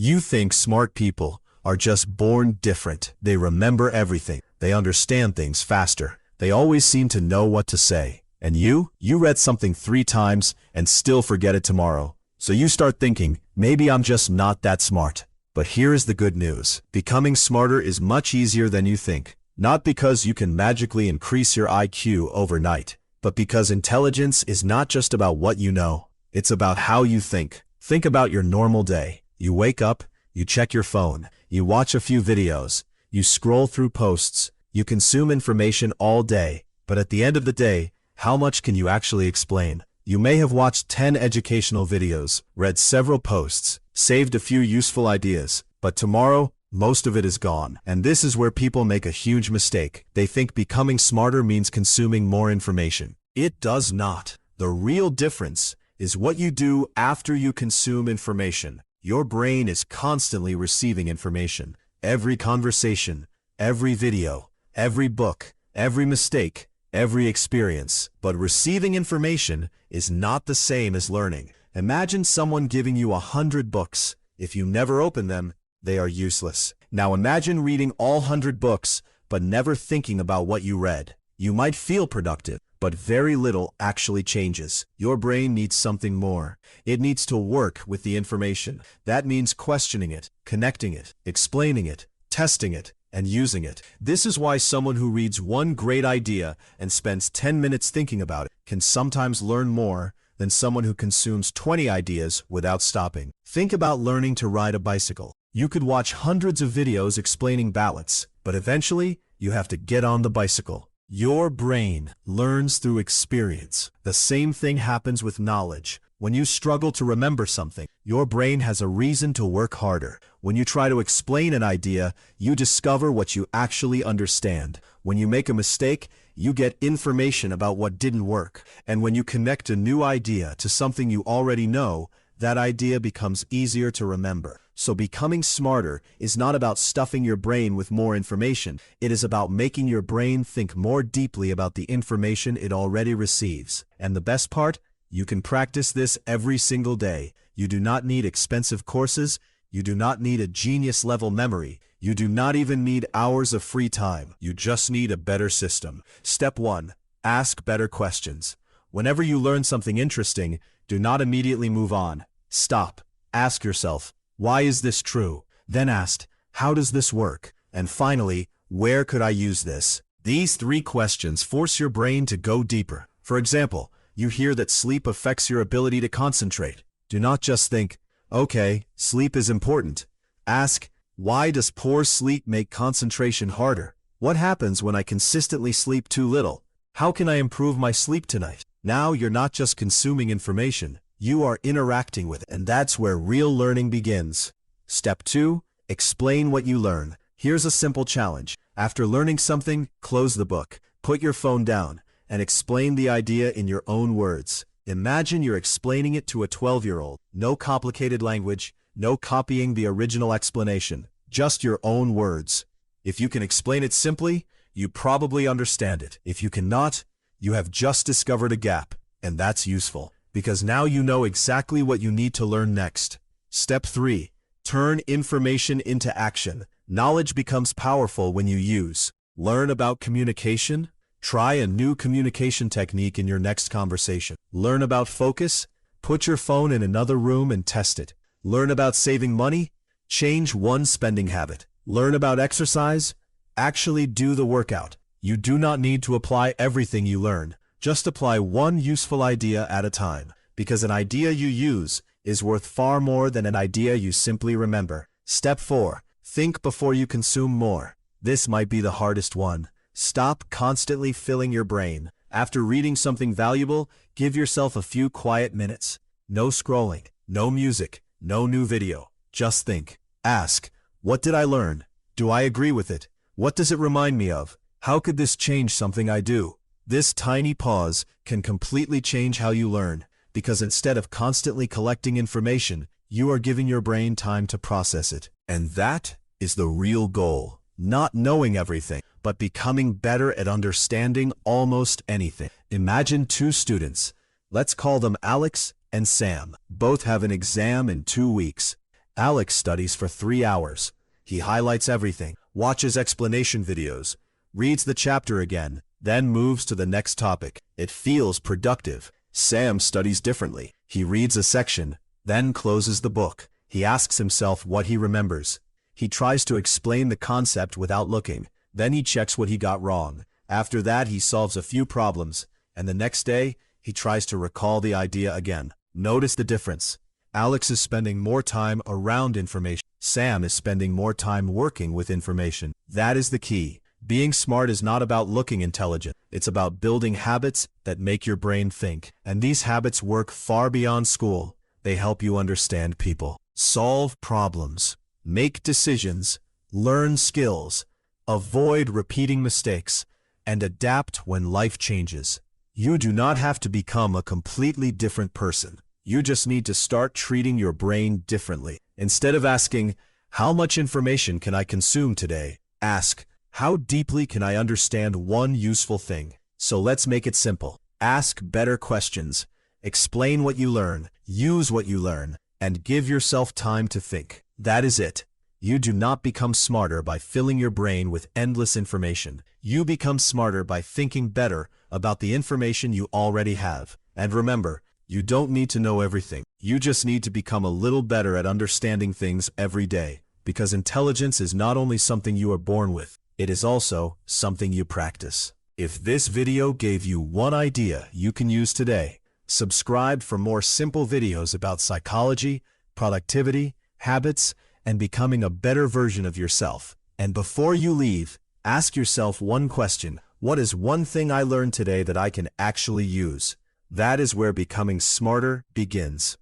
You think smart people are just born different. They remember everything. They understand things faster. They always seem to know what to say. And you read something 3 times and still forget it tomorrow. So you start thinking, maybe I'm just not that smart. But here is the good news. Becoming smarter is much easier than you think. Not because you can magically increase your IQ overnight, but because intelligence is not just about what you know. It's about how you think. Think about your normal day. You wake up, you check your phone, you watch a few videos, you scroll through posts, you consume information all day. But at the end of the day, how much can you actually explain? You may have watched 10 educational videos, read several posts, saved a few useful ideas, but tomorrow, most of it is gone. And this is where people make a huge mistake. They think becoming smarter means consuming more information. It does not. The real difference is what you do after you consume information. Your brain is constantly receiving information. Every conversation, every video, every book, every mistake, every experience. But receiving information is not the same as learning. Imagine someone giving you 100 books. If you never open them, they are useless. Now imagine reading all 100 books, but never thinking about what you read. You might feel productive, but very little actually changes. Your brain needs something more. It needs to work with the information. That means questioning it, connecting it, explaining it, testing it, and using it. This is why someone who reads one great idea and spends 10 minutes thinking about it can sometimes learn more than someone who consumes 20 ideas without stopping. Think about learning to ride a bicycle. You could watch hundreds of videos explaining balance, but eventually you have to get on the bicycle. Your brain learns through experience. The same thing happens with knowledge. When you struggle to remember something, your brain has a reason to work harder. When you try to explain an idea, you discover what you actually understand. When you make a mistake, you get information about what didn't work. And when you connect a new idea to something you already know, that idea becomes easier to remember. So becoming smarter is not about stuffing your brain with more information. It is about making your brain think more deeply about the information it already receives. And the best part? You can practice this every single day. You do not need expensive courses. You do not need a genius-level memory. You do not even need hours of free time. You just need a better system. Step 1. Ask better questions. Whenever you learn something interesting, do not immediately move on. Stop. Ask yourself, why is this true? Then ask, how does this work? And finally, where could I use this? These 3 questions force your brain to go deeper. For example, you hear that sleep affects your ability to concentrate. Do not just think, okay, sleep is important. Ask, why does poor sleep make concentration harder? What happens when I consistently sleep too little? How can I improve my sleep tonight? Now you're not just consuming information. You are interacting with it, and that's where real learning begins. Step 2. Explain what you learn. Here's a simple challenge. After learning something, close the book, put your phone down, and explain the idea in your own words. Imagine you're explaining it to a 12-year-old. No complicated language, no copying the original explanation, just your own words. If you can explain it simply, you probably understand it. If you cannot, you have just discovered a gap, and that's useful. Because now you know exactly what you need to learn next. Step 3. Turn information into action. Knowledge becomes powerful when you use. Learn about communication. Try a new communication technique in your next conversation. Learn about focus. Put your phone in another room and test it. Learn about saving money. Change one spending habit. Learn about exercise. Actually do the workout. You do not need to apply everything you learn. Just apply one useful idea at a time, because an idea you use is worth far more than an idea you simply remember. Step 4. Think before you consume more. This might be the hardest one. Stop constantly filling your brain. After reading something valuable, give yourself a few quiet minutes. No scrolling, no music, no new video. Just think. Ask, what did I learn? Do I agree with it? What does it remind me of? How could this change something I do? This tiny pause can completely change how you learn, because instead of constantly collecting information, you are giving your brain time to process it. And that is the real goal. Not knowing everything, but becoming better at understanding almost anything. Imagine 2 students. Let's call them Alex and Sam. Both have an exam in 2 weeks. Alex studies for 3 hours. He highlights everything, watches explanation videos, reads the chapter again, then moves to the next topic. It feels productive. Sam studies differently. He reads a section, then closes the book. He asks himself what he remembers. He tries to explain the concept without looking. Then he checks what he got wrong. After that, he solves a few problems, and the next day, he tries to recall the idea again. Notice the difference. Alex is spending more time around information. Sam is spending more time working with information. That is the key. Being smart is not about looking intelligent. It's about building habits that make your brain think. And these habits work far beyond school. They help you understand people, solve problems, make decisions, learn skills, avoid repeating mistakes, and adapt when life changes. You do not have to become a completely different person. You just need to start treating your brain differently. Instead of asking, how much information can I consume today? Ask, how deeply can I understand one useful thing? So let's make it simple. Ask better questions. Explain what you learn, use what you learn, and give yourself time to think. That is it. You do not become smarter by filling your brain with endless information. You become smarter by thinking better about the information you already have. And remember, you don't need to know everything. You just need to become a little better at understanding things every day. Because intelligence is not only something you are born with, it is also something you practice. If this video gave you one idea you can use today, subscribe for more simple videos about psychology, productivity, habits, and becoming a better version of yourself. And before you leave, ask yourself one question. What is one thing I learned today that I can actually use? That is where becoming smarter begins.